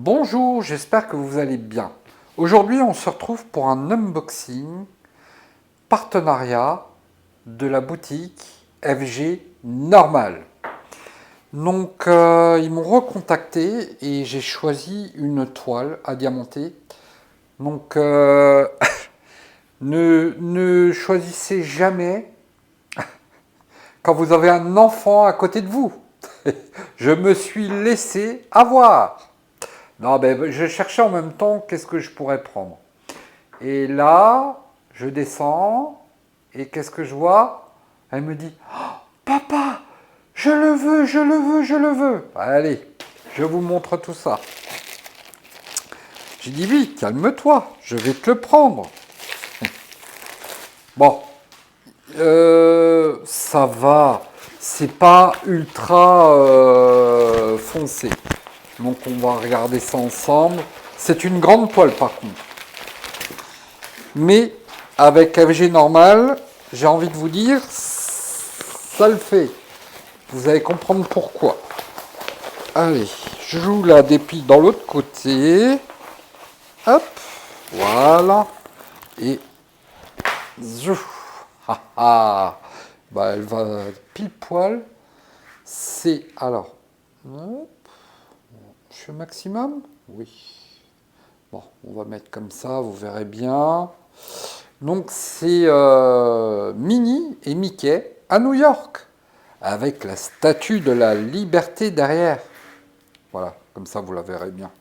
Bonjour, j'espère que vous allez bien. Aujourd'hui, on se retrouve pour un unboxing partenariat de la boutique FG Normal. Donc, ils m'ont recontacté et j'ai choisi une toile à diamanter. Donc, ne choisissez jamais quand vous avez un enfant à côté de vous. Je me suis laissé avoir. Non, ben, je cherchais en même temps qu'est-ce que je pourrais prendre. Et là, je descends, et qu'est-ce que je vois? Elle me dit, oh, papa, je le veux, je le veux, je le veux. Allez, je vous montre tout ça. J'ai dit, oui, calme-toi, je vais te le prendre. Bon, ça va, c'est pas ultra foncé. Donc on va regarder ça ensemble. C'est une grande toile par contre. Mais avec FG normal, j'ai envie de vous dire, ça le fait. Vous allez comprendre pourquoi. Allez, je joue la dépile dans l'autre côté. Hop, voilà. Et bah, elle va pile poil. C'est alors. Hop, je fais maximum. Oui. Bon, on va mettre comme ça, vous verrez bien. Donc c'est Minnie et Mickey à New York, avec la statue de la liberté derrière. Voilà, comme ça vous la verrez bien.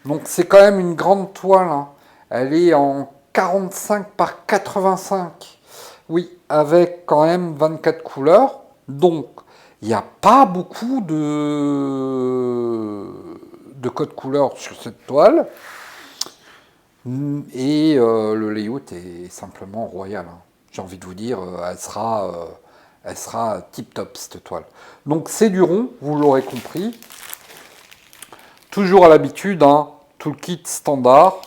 Donc c'est quand même une grande toile. Hein. Elle est en 45 par 85. Oui, avec quand même 24 couleurs. Donc il n'y a pas beaucoup de code couleur sur cette toile. Et le layout est simplement royal. Hein. J'ai envie de vous dire, elle sera tip top cette toile. Donc c'est du rond, vous l'aurez compris. Toujours à l'habitude, hein, tout le kit standard.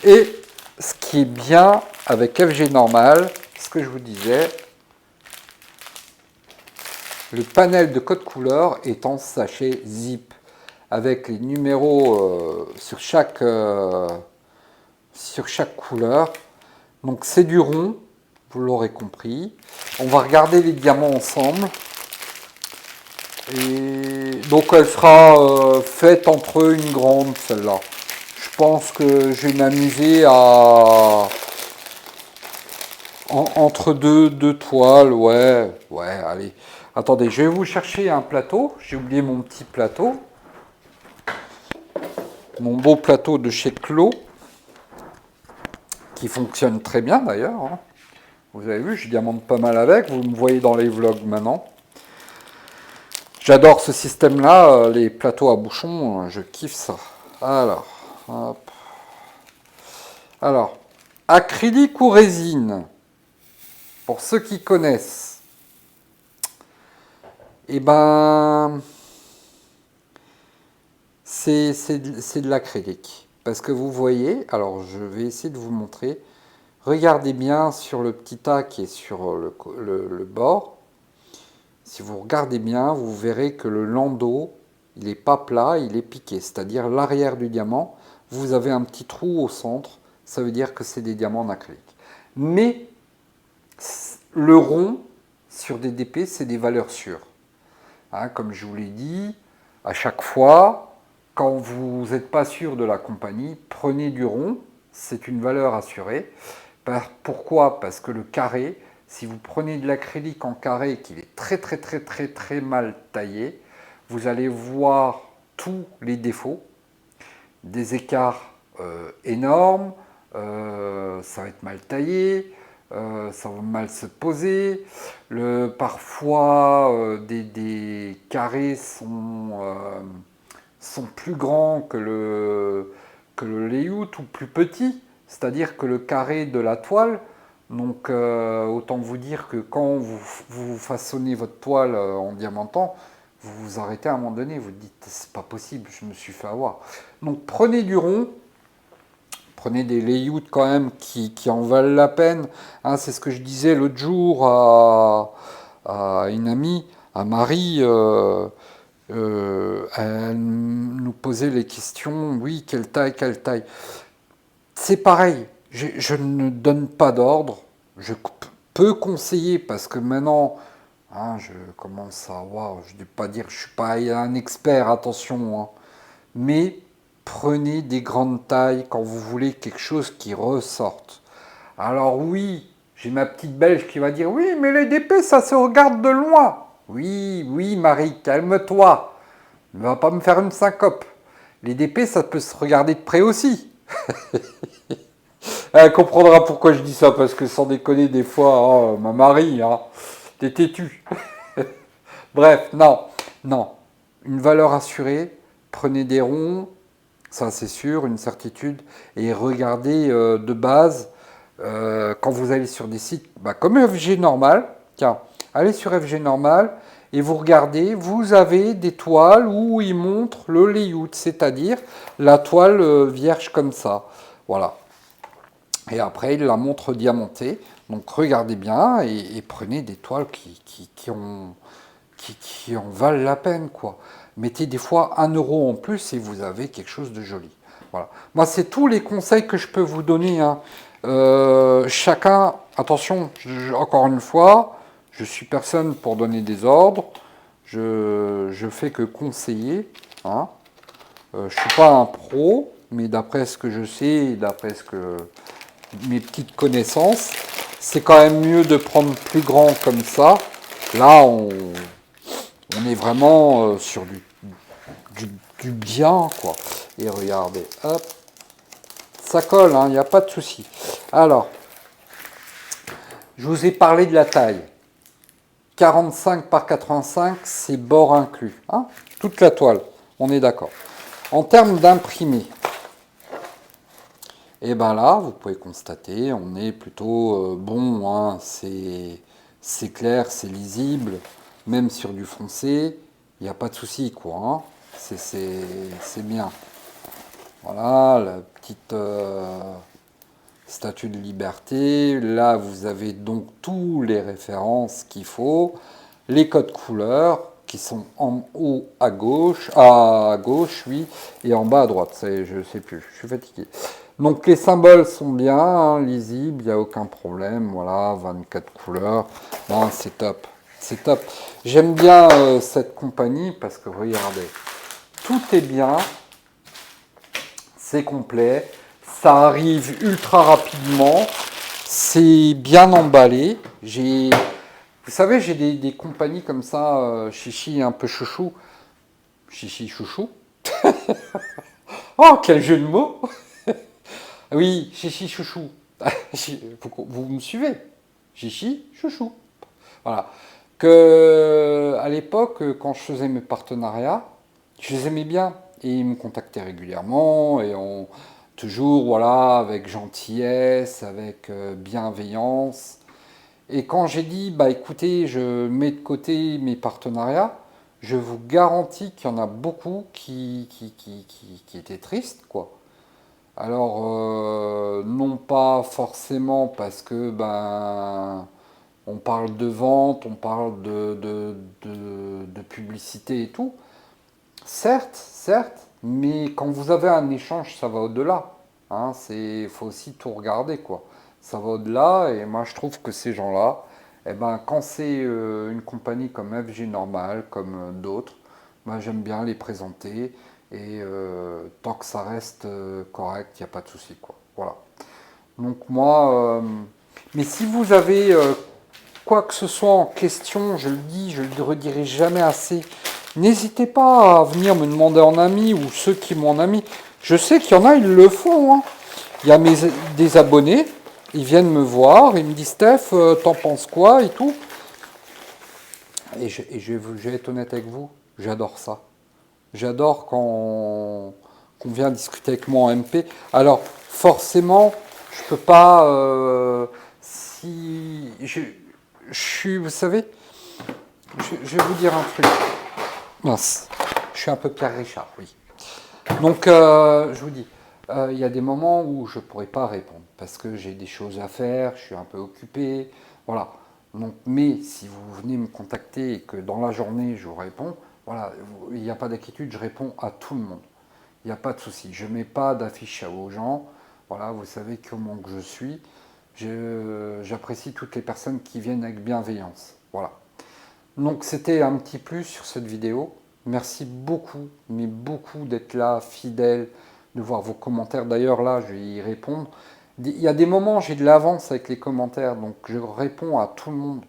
Et ce qui est bien avec FG normal, ce que je vous disais, le panel de code couleur est en sachet zip avec les numéros sur chaque couleur. Donc c'est du rond, vous l'aurez compris. On va regarder les diamants ensemble. Et donc elle sera faite entre une grande, celle-là. Je pense que je vais m'amuser à... entre deux toiles, ouais, allez. Attendez, je vais vous chercher un plateau. J'ai oublié mon petit plateau. Mon beau plateau de chez Clos. Qui fonctionne très bien d'ailleurs. Hein. Vous avez vu, je diamante pas mal avec. Vous me voyez dans les vlogs maintenant. J'adore ce système-là. Les plateaux à bouchons, je kiffe ça. Alors, hop. Alors, acrylique ou résine? Pour ceux qui connaissent. Eh ben, c'est de l'acrylique. Parce que vous voyez, alors je vais essayer de vous montrer. Regardez bien sur le petit tas qui est sur le bord. Si vous regardez bien, vous verrez que le landau, il n'est pas plat, il est piqué. C'est-à-dire l'arrière du diamant, vous avez un petit trou au centre. Ça veut dire que c'est des diamants en acrylique. Mais le rond, sur des DP, c'est des valeurs sûres. Hein, comme je vous l'ai dit, à chaque fois, quand vous n'êtes pas sûr de la compagnie, prenez du rond. C'est une valeur assurée. Pourquoi? Parce que le carré, si vous prenez de l'acrylique en carré et qu'il est très mal taillé, vous allez voir tous les défauts, des écarts énormes, ça va être mal taillé, ça va mal se poser, parfois des carrés sont plus grands que le layout ou plus petits. C'est-à-dire que le carré de la toile, donc autant vous dire que quand vous façonnez votre toile en diamantant, vous vous arrêtez à un moment donné, vous dites c'est pas possible, je me suis fait avoir. Donc prenez du rond, prenez des layouts quand même qui en valent la peine. Hein, c'est ce que je disais l'autre jour à une amie, à Marie. Elle nous posait les questions, oui, quelle taille, quelle taille. C'est pareil, je ne donne pas d'ordre, je peux conseiller parce que maintenant, hein, je commence à voir, je ne vais pas dire que je ne suis pas un expert, attention, hein, mais prenez des grandes tailles quand vous voulez quelque chose qui ressorte. Alors oui, j'ai ma petite belge qui va dire oui, mais les DP, ça se regarde de loin. Oui, oui, Marie, calme-toi. Ne va pas me faire une syncope. Les DP, ça peut se regarder de près aussi. Elle comprendra pourquoi je dis ça, parce que sans déconner, des fois, oh, ma Marie, hein, t'es têtu. Bref, non, non. Une valeur assurée, prenez des ronds, ça c'est sûr, une certitude, et regardez de base, quand vous allez sur des sites bah, comme FG Normal, tiens, allez sur FG Normal, et vous regardez, vous avez des toiles où ils montrent le layout, c'est-à-dire la toile vierge comme ça. Voilà. Et après, il la montre diamantée. Donc regardez bien et prenez des toiles qui en valent la peine, quoi. Mettez des fois 1 € en plus et vous avez quelque chose de joli. Voilà. Moi, c'est tous les conseils que je peux vous donner, hein. Chacun, attention, encore une fois, je suis personne pour donner des ordres. Je fais que conseiller, hein. Je ne suis pas un pro, mais d'après ce que je sais, d'après ce que mes petites connaissances, c'est quand même mieux de prendre plus grand comme ça. Là, on est vraiment sur du bien, quoi. Et regardez, hop, ça colle, il n'y a pas de souci. Alors, je vous ai parlé de la taille. 45 par 85, c'est bord inclus. Hein, toute la toile, on est d'accord. En termes d'imprimé, et bien là, vous pouvez constater, on est plutôt bon, hein, c'est clair, c'est lisible, même sur du foncé, il n'y a pas de souci, quoi. Hein, c'est bien. Voilà, la petite statue de liberté. Là, vous avez donc tous les références qu'il faut, les codes couleurs qui sont en haut à gauche, oui, et en bas à droite. Je sais plus, je suis fatigué. Donc les symboles sont bien, hein, lisibles, il n'y a aucun problème. Voilà, 24 couleurs. Non, c'est top. C'est top. J'aime bien cette compagnie parce que regardez, tout est bien, c'est complet, ça arrive ultra rapidement, c'est bien emballé. Vous savez, j'ai des compagnies comme ça, chichi un peu chouchou. Chichi chouchou. Oh, quel jeu de mots. Oui, chichi chouchou. Vous me suivez? Chichi chouchou. Voilà. À l'époque, quand je faisais mes partenariats, je les aimais bien. Et ils me contactaient régulièrement et toujours voilà, avec gentillesse, avec bienveillance. Et quand j'ai dit, bah écoutez, je mets de côté mes partenariats, je vous garantis qu'il y en a beaucoup qui étaient tristes, quoi. Alors, non pas forcément parce que ben on parle de vente, on parle de publicité et tout. Certes, certes, mais quand vous avez un échange, ça va au-delà. Hein, faut aussi tout regarder, quoi. Ça va au-delà, et moi je trouve que ces gens-là, eh ben, quand c'est une compagnie comme FG Normal, comme d'autres, moi j'aime bien les présenter, et tant que ça reste correct, il n'y a pas de souci, quoi. Voilà. Donc moi, mais si vous avez quoi que ce soit en question, je le dis, je le redirai jamais assez, n'hésitez pas à venir me demander en ami ou ceux qui m'ont en ami. Je sais qu'il y en a, ils le font, hein. Il y a des abonnés, ils viennent me voir, ils me disent Steph, t'en penses quoi et tout. Je vais être honnête avec vous, j'adore ça. J'adore quand qu'on vient discuter avec moi en MP. Alors, forcément, je peux pas. Si je suis, vous savez, je vais vous dire un truc. Mince, je suis un peu Pierre Richard, oui. Donc, je vous dis, il y a des moments où je ne pourrais pas répondre parce que j'ai des choses à faire, je suis un peu occupé, voilà. Donc, mais si vous venez me contacter et que dans la journée je vous réponds, Voilà, il n'y a pas d'inquiétude, je réponds à tout le monde. Il n'y a pas de souci. Je ne mets pas d'affiche aux gens. Voilà, vous savez comment que je suis. J'apprécie toutes les personnes qui viennent avec bienveillance. Voilà. Donc c'était un petit plus sur cette vidéo. Merci beaucoup, mais beaucoup d'être là, fidèle, de voir vos commentaires. D'ailleurs là, je vais y répondre. Il y a des moments, j'ai de l'avance avec les commentaires, donc je réponds à tout le monde.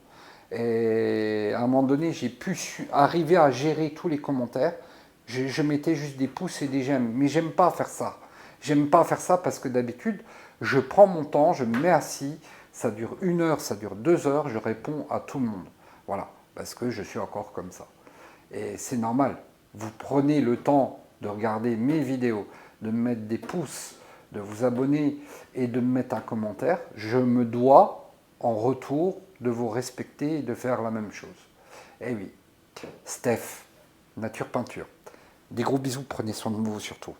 Et à un moment donné, j'ai pu arriver à gérer tous les commentaires. Je mettais juste des pouces et des j'aime. Mais j'aime pas faire ça. J'aime pas faire ça parce que d'habitude, je prends mon temps, je me mets assis, ça dure 1 heure, ça dure 2 heures, je réponds à tout le monde. Voilà, parce que je suis encore comme ça. Et c'est normal. Vous prenez le temps de regarder mes vidéos, de me mettre des pouces, de vous abonner et de me mettre un commentaire. Je me dois, en retour, de vous respecter et de faire la même chose. Eh oui, Steph, Nature Peinture. Des gros bisous, prenez soin de vous surtout.